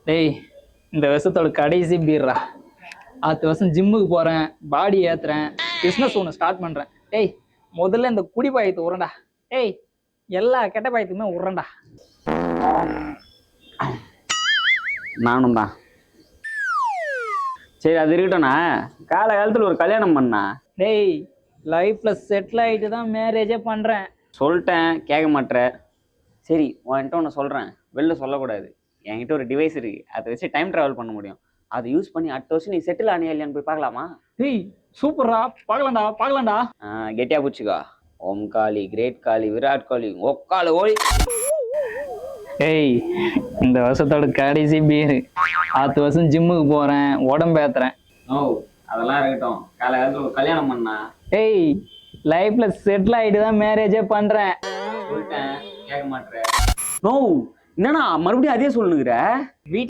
டேய், இந்த வருஷத்தோட கடைசி பீர்ரா. அடுத்த வருஷம் ஜிம்முக்கு போறேன், பாடி ஏத்துறேன், பிசினஸ் ஒன்று ஸ்டார்ட் பண்றேன். டேய், முதல்ல இந்த குடி பாயத்தை உரண்டா. டேய், எல்லா கெட்ட பாயத்துக்குமே உரண்டா. நானும் தான். சரி, அது இருக்கட்டும்ண்ணா. காலகாலத்தில் ஒரு கல்யாணம் பண்ணா. டேய், லைஃப்ல செட்டில் ஆயிட்டு தான் மேரேஜே பண்றேன். சொல்லிட்டேன், கேட்க மாட்டேற. சரி, உன்கிட்ட ஒன்று சொல்கிறேன், வெளில சொல்லக்கூடாது. என்கிட்ட ஒரு டிவைஸ் இருக்கு, அதை வச்சு டைம் ட்ராவல் பண்ண முடியும். அதை யூஸ் பண்ணி அடுத்த வருஷம் நீ செட்டில் ஆனியா இல்லையான்னு போய் பார்க்கலாமா? டேய், சூப்பர்ரா, பார்க்கலாம்டா பார்க்கலாம்டா. கெட்டியா பூச்சிக்கா. ஓம் காளி, கிரேட் காளி, விராட் கோலி, ஒக்கால ஓலி. டேய், இந்த வருஷத்தோட கடைசி பீர். அடுத்த வருஷம் ஜிம்முக்கு போறேன், உடம்பு ஏத்துறேன். ஓ, அதெல்லாம் இருக்கட்டும். காலகாலத்தில் ஒரு கல்யாணம் பண்ணா. டேய், லைஃப்ல செட்டில் ஆயிட்டு தான் மேரேஜே பண்றேன். சொல்லிட்டேன், கேட்க மாட்டேற. நோ, என்னண்ணா மறுபடியும் அதே சொல்லுங்கிற?